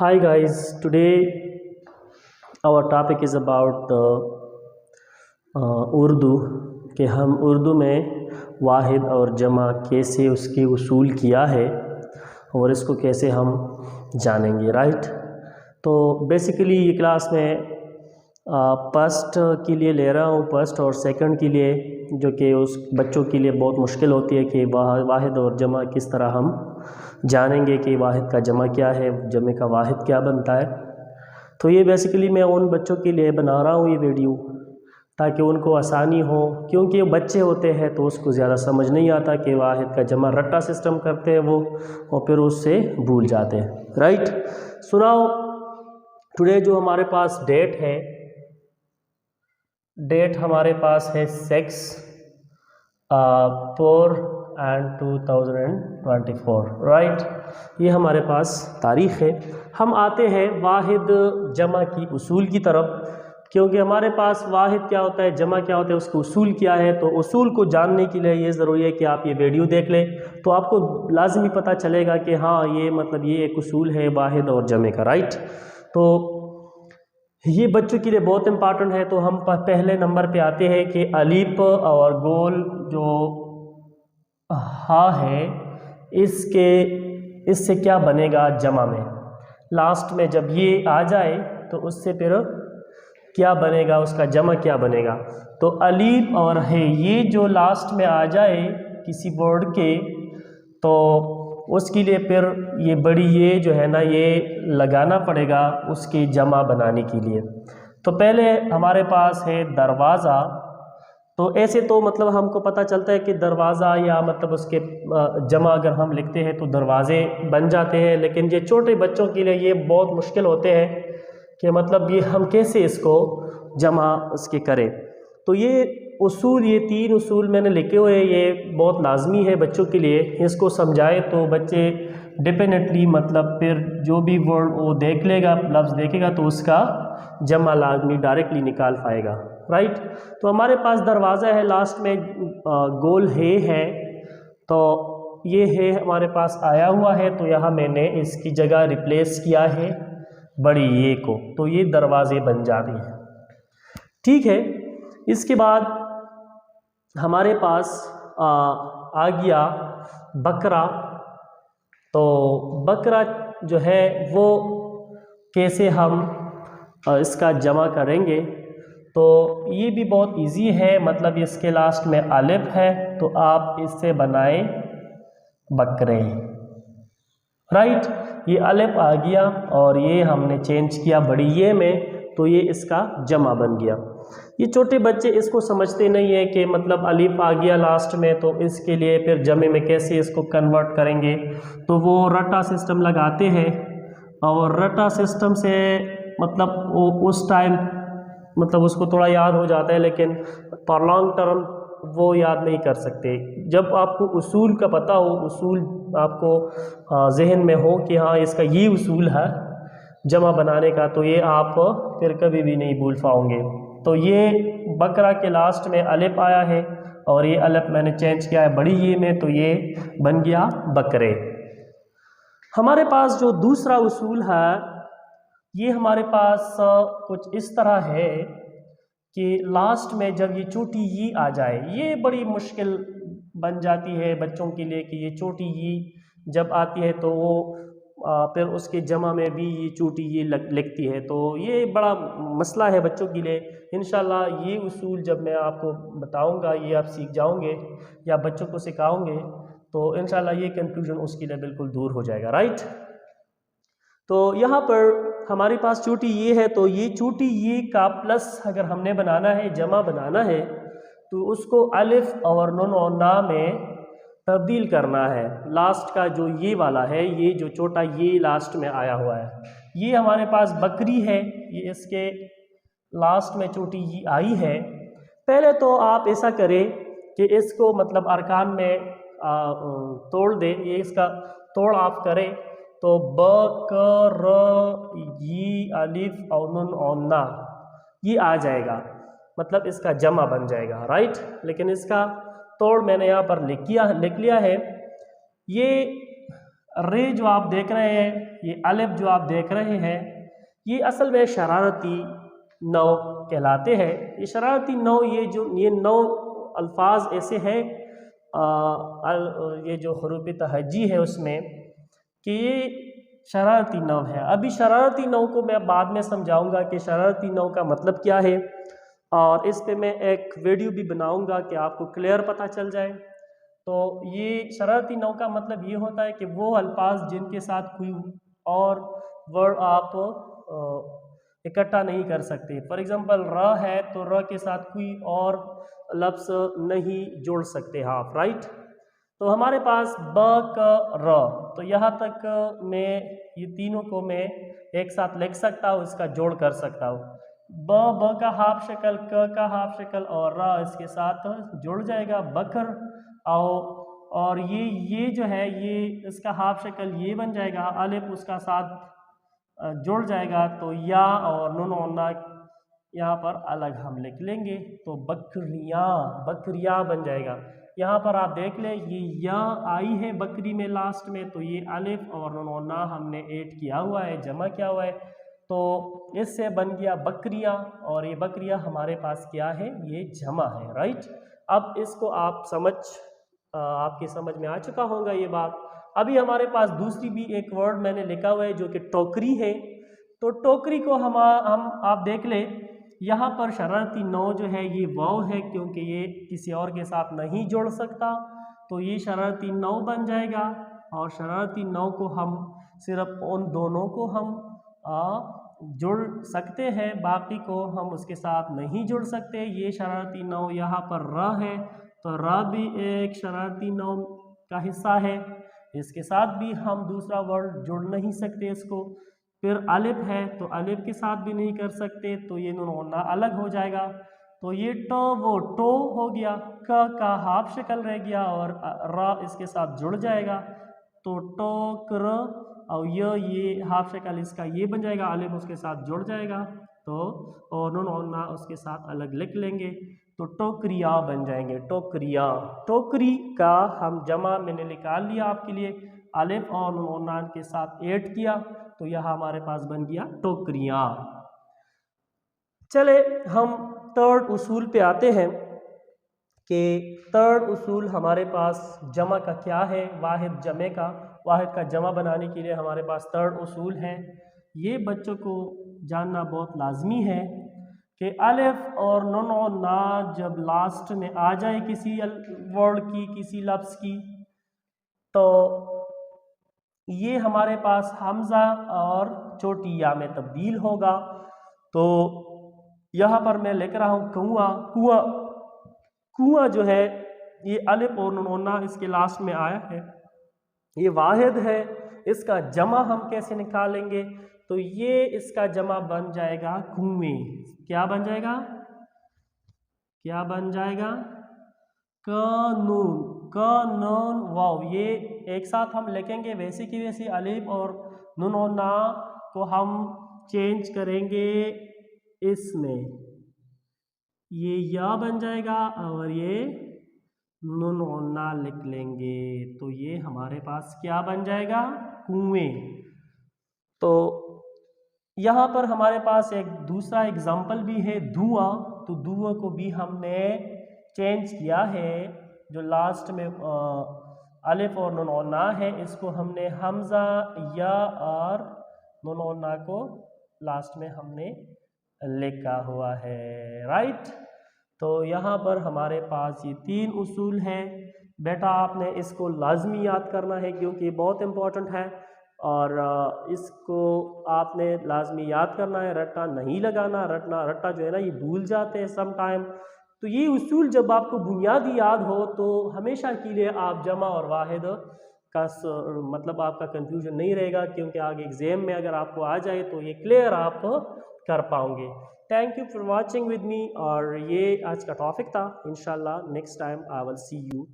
Hi guys, today our topic is about Urdu कि हम उर्दू में वाहिद और जमा कैसे उसकी उसूल किया है और इसको कैसे हम जानेंगे, राइट। तो बेसिकली ये क्लास में फर्स्ट के लिए ले रहा हूँ, फर्स्ट और सेकंड के लिए, जो कि उस बच्चों के लिए बहुत मुश्किल होती है कि वाहिद और जमा किस तरह हम जानेंगे कि वाहिद का जमा क्या है, जमे का वाहिद क्या बनता है। तो ये बेसिकली मैं उन बच्चों के लिए बना रहा हूँ ये वीडियो ताकि उनको आसानी हो, क्योंकि बच्चे होते हैं तो उसको ज़्यादा समझ नहीं आता कि वाहिद का जमा रट्टा सिस्टम करते हैं वो, और फिर उससे भूल जाते हैं, राइट। सुनाओ, टुडे जो हमारे पास डेट है, डेट हमारे पास है 6/4/2024, राइट। ये हमारे पास तारीख़ है। हम आते हैं वाहिद जमा की उसूल की तरफ, क्योंकि हमारे पास वाहिद क्या होता है, जमा क्या होता है, उसका उसूल क्या है। तो उसूल को जानने के लिए ये ज़रूरी है कि आप ये वीडियो देख लें, तो आपको लाजमी पता चलेगा कि हाँ ये मतलब ये एक उसूल है वाहिद और जमे का, राइट। तो ये बच्चों के लिए बहुत इम्पॉर्टेंट है। तो हम पहले नंबर पे आते हैं कि अलीफ और गोल जो हा है, इससे क्या बनेगा जमा में। लास्ट में जब ये आ जाए तो उससे फिर क्या बनेगा, उसका जमा क्या बनेगा। तो अलीफ और है ये जो लास्ट में आ जाए किसी वर्ड के, तो उसके लिए फिर ये बड़ी ये जो है ना ये लगाना पड़ेगा उसकी जमा बनाने के लिए। तो पहले हमारे पास है दरवाज़ा। तो ऐसे तो मतलब हमको पता चलता है कि दरवाज़ा या मतलब उसके जमा अगर हम लिखते हैं तो दरवाज़े बन जाते हैं, लेकिन ये छोटे बच्चों के लिए ये बहुत मुश्किल होते हैं कि मतलब ये हम कैसे इसको जमा उसके करें। तो ये उसूल, ये 3 उसूल मैंने लिखे हुए, ये बहुत लाजमी है बच्चों के लिए। इसको समझाए तो बच्चे डेफिनेटली मतलब फिर जो भी वर्ड वो देख लेगा, लफ्ज़ देखेगा तो उसका जमा लाजमी डायरेक्टली निकाल पाएगा, राइट। तो हमारे पास दरवाज़ा है, लास्ट में गोल है, तो ये है हमारे पास आया हुआ है, तो यहाँ मैंने इसकी जगह रिप्लेस किया है बड़ी ये को, तो ये दरवाजे बन जाते हैं, ठीक है। इसके बाद हमारे पास आ गया बकरा। तो बकरा जो है वो कैसे हम इसका जमा करेंगे, तो ये भी बहुत इजी है। मतलब इसके लास्ट में अलिफ है तो आप इससे बनाए बकरे, राइट। ये अलिफ आ गया और ये हमने चेंज किया बड़ी ये में, तो ये इसका जमा बन गया। ये छोटे बच्चे इसको समझते नहीं है कि मतलब अलिफ आ गया लास्ट में, तो इसके लिए फिर जमे में कैसे इसको कन्वर्ट करेंगे। तो वो रट्टा सिस्टम लगाते हैं, और रट्टा सिस्टम से मतलब वो उस टाइम मतलब उसको थोड़ा याद हो जाता है, लेकिन फॉर लॉन्ग टर्म वो याद नहीं कर सकते। जब आपको उसूल का पता हो, उसूल आपको जहन में हो कि हाँ इसका ये उसूल है जमा बनाने का, तो ये आप फिर कभी भी नहीं भूल पाओगे। तो ये बकरा के लास्ट में अलिफ आया है और ये अलिफ मैंने चेंज किया है बड़ी ये में, तो ये बन गया बकरे। हमारे पास जो दूसरा उसूल है ये हमारे पास कुछ इस तरह है कि लास्ट में जब ये छोटी ई आ जाए, ये बड़ी मुश्किल बन जाती है बच्चों के लिए कि ये छोटी ई जब आती है तो वो फिर उसके जमा में भी ये छोटी ई लिखती है। तो ये बड़ा मसला है बच्चों के लिए। इंशाल्लाह ये उसूल जब मैं आपको बताऊंगा, ये आप सीख जाओगे या बच्चों को सिखाओगे, तो इंशाल्लाह ये कंफ्यूजन उसके लिए बिल्कुल दूर हो जाएगा, राइट। तो यहाँ पर हमारे पास छोटी ये है, तो ये छोटी ये का प्लस अगर हमने बनाना है, जमा बनाना है, तो उसको अलिफ और नून और ना में तब्दील करना है। लास्ट का जो ये वाला है, ये जो छोटा ये लास्ट में आया हुआ है, ये हमारे पास बकरी है, ये इसके लास्ट में छोटी ये आई है। पहले तो आप ऐसा करें कि इसको मतलब अरकान में तोड़ दें, ये इसका तोड़ आप करें तो ब क र ये अलिफ और नून और ना ये आ जाएगा, मतलब इसका जमा बन जाएगा, राइट। लेकिन इसका तोड़ मैंने यहाँ पर लिख लिया है। ये रे जो आप देख रहे हैं, ये अलिफ जो आप देख रहे हैं, ये असल में शरारती नौ कहलाते हैं। ये शरारती नौ, ये नौ अल्फाज ऐसे हैं, ये जो हरूफ तहज्जी है उसमें, कि ये शरारती नौ है। अभी शरारती नौ को मैं बाद में समझाऊंगा कि शरारती नौ का मतलब क्या है, और इस पे मैं एक वीडियो भी बनाऊंगा कि आपको क्लियर पता चल जाए। तो ये शरारती नौ का मतलब ये होता है कि वो अल्फाज जिनके साथ कोई और वर्ड आप इकट्ठा नहीं कर सकते। फॉर एग्जांपल र है तो र के साथ कोई और लफ्ज़ नहीं जोड़ सकते आप, राइट। तो हमारे पास ब क र, तो यहाँ तक मैं ये तीनों को मैं एक साथ लिख सकता हूँ, इसका जोड़ कर सकता हूँ। ब का हाफ शक्ल, क का हाफ शक्ल और र इसके साथ जुड़ जाएगा बकर। और ये जो है ये इसका हाफ शक्ल ये बन जाएगा, अलिफ उसका साथ जुड़ जाएगा, तो या और नून और ना यहाँ पर अलग हम लिख लेंगे, तो बकरियाँ, बकरियाँ बन जाएगा। यहाँ पर आप देख लें ये या आई है बकरी में लास्ट में, तो ये अलिफ और नून और ना हमने ऐड किया हुआ है, जमा किया हुआ है, तो इससे बन गया बकरियाँ। और ये बकरियाँ हमारे पास क्या है, ये जमा है, राइट। अब इसको आप आपकी समझ में आ चुका होगा ये बात। अभी हमारे पास दूसरी भी एक वर्ड मैंने लिखा हुआ है जो कि टोकरी है। तो टोकरी को हम आप देख लें, यहाँ पर शरारती नौ जो है ये वाव है, क्योंकि ये किसी और के साथ नहीं जोड़ सकता, तो ये शरारती नौ बन जाएगा। और शरारती नौ को हम सिर्फ उन दोनों को हम जुड़ सकते हैं, बाकी को हम उसके साथ नहीं जुड़ सकते। ये शरारती नौ यहाँ पर र है, तो र भी एक शरारती नौ का हिस्सा है, इसके साथ भी हम दूसरा वर्ड जुड़ नहीं सकते इसको। फिर अलिफ है, तो अलिफ के साथ भी नहीं कर सकते, तो ये नून ना अलग हो जाएगा, तो ये टो वो टो हो गया। क का हाफ शक्ल रह गया और र इसके साथ जुड़ जाएगा, तो टोकर। और ये हाफ शक्ल इसका ये बन जाएगा, अलिफ उसके साथ जुड़ जाएगा, तो और नून और ना उसके साथ अलग लिख लेंगे, तो टोकरिया बन जाएंगे, टोकरिया। टोकरी का हम जमा मैंने निकाल लिया आपके लिए, अलिफ और नून और ना के साथ ऐड किया, तो यह हमारे पास बन गया टोकरियाँ। चले हम थर्ड उसूल पे आते हैं कि थर्ड उसूल हमारे पास जमा का क्या है, वाहिद जमे का, वाहिद का जमा बनाने के लिए हमारे पास थर्ड उसूल है। ये बच्चों को जानना बहुत लाजमी है कि अलिफ और नून और ना जब लास्ट में आ जाए किसी वर्ड की, किसी लफ्ज़ की, तो ये हमारे पास हमज़ा और छोटी या में तब्दील होगा। तो यहाँ पर मैं लिख रहा हूँ कुआं, कुआं, कुआं जो है ये अलिफ और नून ना इसके लास्ट में आया है, ये वाहिद है। इसका जमा हम कैसे निकालेंगे, तो ये इसका जमा बन जाएगा कुएं। क्या बन जाएगा, क्या बन जाएगा, कानून, कानून वाव। ये एक साथ हम लिखेंगे वैसे की वैसे, अलिफ और नून और ना को हम चेंज करेंगे इसमें, ये या बन जाएगा और ये नून और ना लिख लेंगे, तो ये हमारे पास क्या बन जाएगा, कुएं। तो यहाँ पर हमारे पास एक दूसरा एग्जाम्पल भी है, धुआं। तो धुआं को भी हमने चेंज किया है, जो लास्ट में अलिफ और नून और ना है, इसको हमने हमज़ा या और नून और ना को लास्ट में हमने लिखा हुआ है, राइट। तो यहाँ पर हमारे पास ये तीन उसूल हैं। बेटा आपने इसको लाजमी याद करना है क्योंकि ये बहुत इम्पोर्टेंट है, और इसको आपने लाजमी याद करना है, रट्टा नहीं लगाना। रट्टा जो है ना ये भूल जाते हैं सम टाइम। तो ये उसूल जब आपको बुनियादी याद हो तो हमेशा के लिए आप जमा और वाहिद का मतलब आपका कंफ्यूजन नहीं रहेगा, क्योंकि आगे एग्जाम में अगर आपको आ जाए तो ये क्लियर आप कर पाओगे। Thank you for watching with me, और ये आज का टॉपिक था। इंशाल्लाह next time I will see you.